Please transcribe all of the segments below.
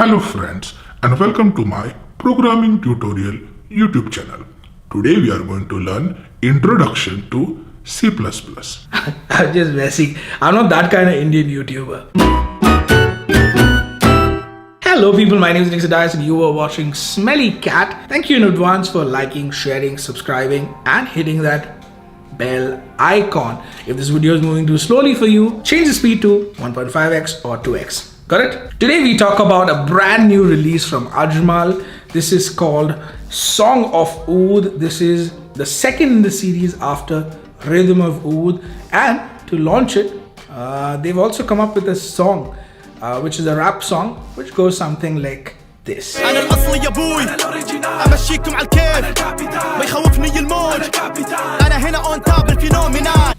Hello friends and welcome to my programming tutorial YouTube channel. Today we are going to learn Introduction to C++. I'm just messing. I'm not that kind of Indian YouTuber. Hello people, my name is Nick and you are watching Smelly Cat. Thank you in advance for liking, sharing, subscribing and hitting that bell icon. If this video is moving too slowly for you, change the speed to 1.5x or 2x. Got it? Today we talk about a brand new release from Ajmal. This is called Song of Oud. This is the second in the series after Rhythm of Oud, and to launch it, they've also come up with a song, which is a rap song, which goes something like this.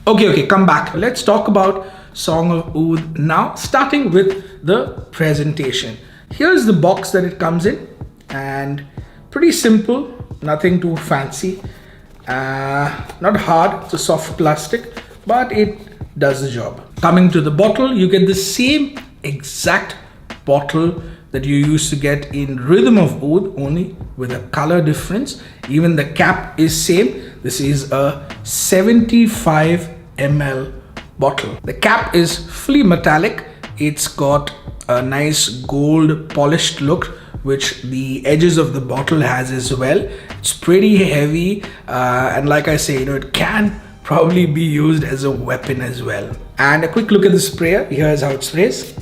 Okay, come back. Let's talk about Song of Oud now, starting with the presentation. Here's the box that it comes in, and pretty simple, nothing too fancy. Not hard, it's a soft plastic, but it does the job. Coming to the bottle, you get the same exact bottle that you used to get in Rhythm of Oud, only with a color difference. Even the cap is same. This is a 75 ml bottle. The cap is fully metallic. It's got a nice gold polished look, which the edges of the bottle has as well. It's pretty heavy, and like I say, it can probably be used as a weapon as well. And a quick look at the sprayer. Here's how it sprays.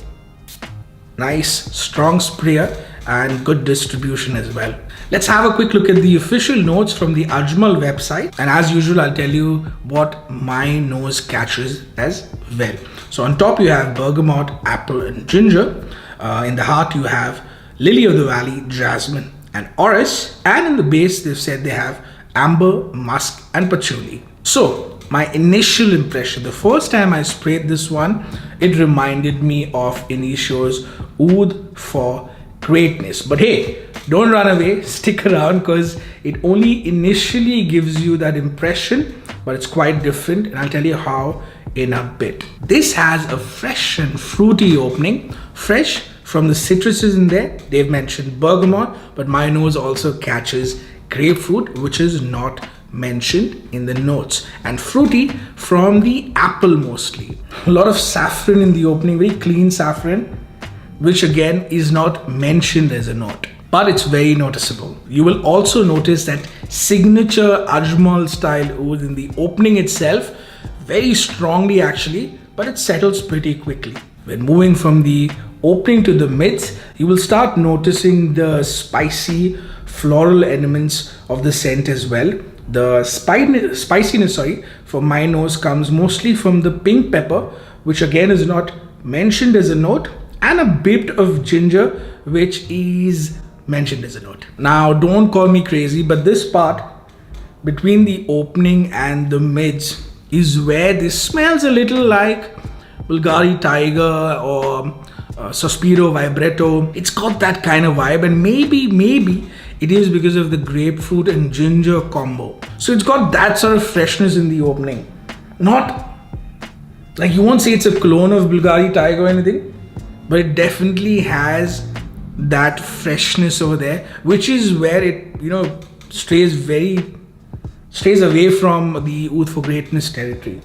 Nice strong sprayer and good distribution as well. Let's have a quick look at the official notes from the Ajmal website, and as usual I'll tell you what my nose catches as well. So on top you have bergamot, apple and ginger. In the heart you have lily of the valley, jasmine and orris, and in the base they've said they have amber, musk and patchouli. So my initial impression, the first time I sprayed this one, it reminded me of Initio's Oud for Greatness. But hey, don't run away, stick around, because it only initially gives you that impression, but it's quite different, and I'll tell you how in a bit. This has a fresh and fruity opening, fresh from the citruses in there. They've mentioned bergamot, but my nose also catches grapefruit, which is not mentioned in the notes, and fruity from the apple mostly. A lot of saffron in the opening, very clean saffron, which again is not mentioned as a note, but it's very noticeable. You will also notice that signature Ajmal style oud in the opening itself, very strongly actually, but it settles pretty quickly. When moving from the opening to the mids, you will start noticing the spicy floral elements of the scent as well. The spiciness, for my nose comes mostly from the pink pepper, which again is not mentioned as a note, and a bit of ginger, which is mentioned as a note. Now don't call me crazy, but this part between the opening and the mids is where this smells a little like Bulgari Tiger or Sospiro Vibretto. It's got that kind of vibe, and maybe it is because of the grapefruit and ginger combo. So it's got that sort of freshness in the opening. Not like, you won't say it's a clone of Bulgari Tiger or anything, but it definitely has that freshness over there, which is where it, stays away from the Oud for Greatness territory.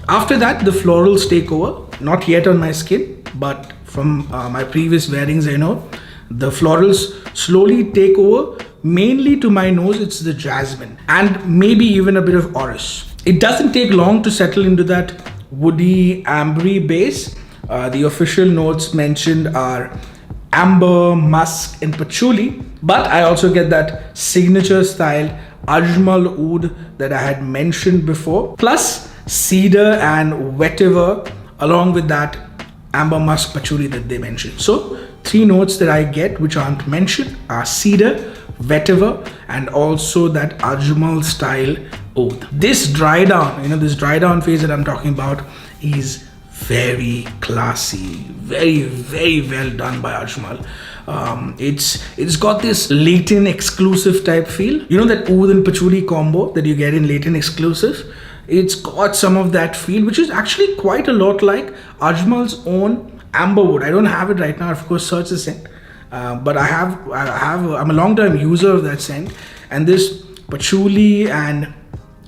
After that, the florals take over. Not yet on my skin, but from my previous wearings, I know the florals slowly take over. Mainly to my nose, it's the jasmine and maybe even a bit of orris. It doesn't take long to settle into that woody, ambery base. The official notes mentioned are amber, musk and patchouli, but I also get that signature style Ajmal oud that I had mentioned before, plus cedar and vetiver, along with that amber, musk, patchouli that they mentioned. So three notes that I get which aren't mentioned are cedar, vetiver and also that Ajmal style oud. This dry down, this dry down phase that I'm talking about is very classy, very well done by Ajmal. It's got this Latin exclusive type feel. That oud and patchouli combo that you get in Latin exclusive. It's got some of that feel, which is actually quite a lot like Ajmal's own amberwood. I don't have it right now. Of course, search the scent, but I'm a long-time user of that scent, and this patchouli and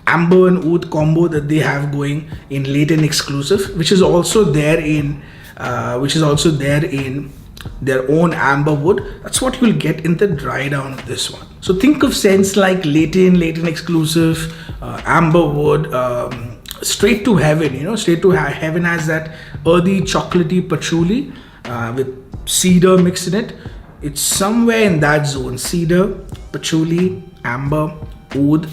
amber and oud combo that they have going in Latent exclusive, which is also there in their own amber wood. That's what you'll get in the dry down of this one. So think of scents like Latent exclusive, amber wood, straight to heaven. Straight to heaven has that earthy chocolatey patchouli with cedar mixed in it. It's somewhere in that zone. Cedar, patchouli, amber, oud.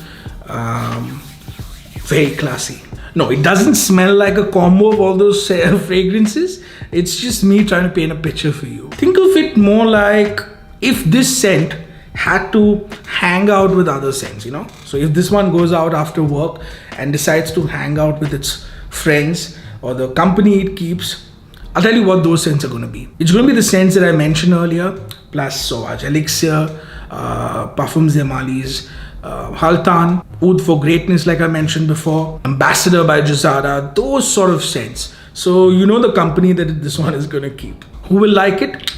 Very classy. No, it doesn't smell like a combo of all those fragrances. It's just me trying to paint a picture for you. Think of it more like if this scent had to hang out with other scents, So if this one goes out after work and decides to hang out with its friends or the company it keeps, I'll tell you what those scents are going to be. It's going to be the scents that I mentioned earlier, plus Sauvage Elixir, Parfums Malis, Haltan, Oud for Greatness, like I mentioned before, Ambassador by Jazara, those sort of scents. So the company that this one is going to keep. Who will like it?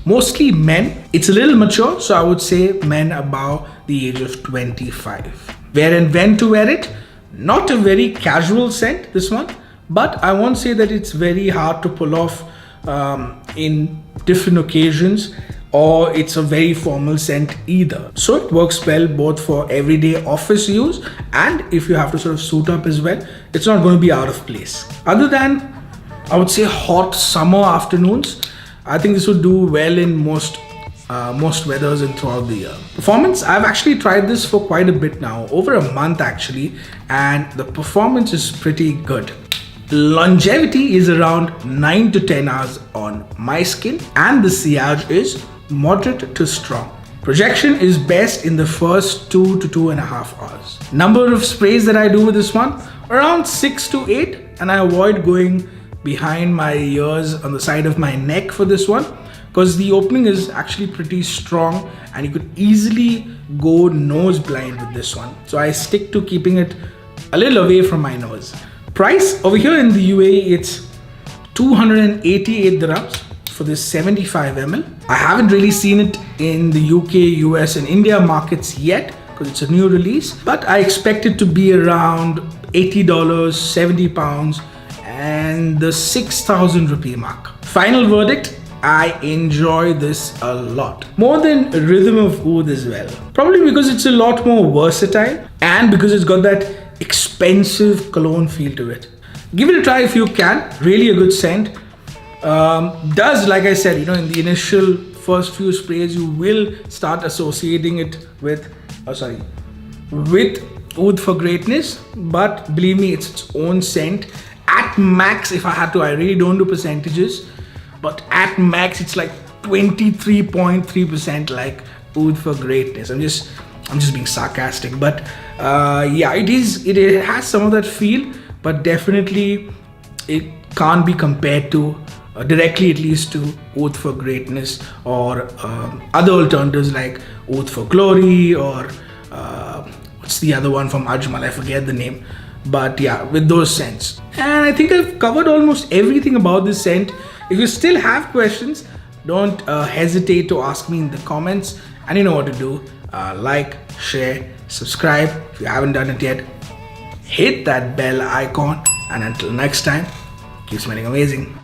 Mostly men. It's a little mature, so I would say men above the age of 25. Where and when to wear it? Not a very casual scent, this one, but I won't say that it's very hard to pull off in different occasions, or it's a very formal scent either. So it works well both for everyday office use, and if you have to sort of suit up as well, it's not going to be out of place. Other than, I would say, hot summer afternoons, I think this would do well in most weathers and throughout the year. Performance, I've actually tried this for quite a bit now, over a month actually, and the performance is pretty good. Longevity is around 9 to 10 hours on my skin, and the sillage is moderate to strong. Projection is best in the first 2 to 2.5 hours. Number of sprays that I do with this one, around 6 to 8, and I avoid going behind my ears on the side of my neck for this one, because the opening is actually pretty strong and you could easily go nose blind with this one. So I stick to keeping it a little away from my nose. Price over here in the UAE, it's 288 dirhams for this 75 ml. I haven't really seen it in the UK, US and India markets yet because it's a new release, but I expect it to be around $80, 70 pounds and the 6,000 rupee mark. Final verdict, I enjoy this a lot. More than Rhythm of Oud as well. Probably because it's a lot more versatile and because it's got that expensive cologne feel to it. Give it a try if you can. Really a good scent. Does, like I said, in the initial first few sprays, you will start associating it with Oud for Greatness. But believe me, it's its own scent. At max, if I had to, I really don't do percentages, but at max it's like 23.3% like Oud for Greatness. I'm just being sarcastic, but yeah, it has some of that feel, but definitely it can't be compared to directly, at least, to Oud for Greatness or other alternatives like Oud for Glory or what's the other one from Ajmal, I forget the name. But yeah, with those scents. And I think I've covered almost everything about this scent. If you still have questions, don't hesitate to ask me in the comments. And you know what to do. Like, share, subscribe. If you haven't done it yet, hit that bell icon. And until next time, keep smelling amazing.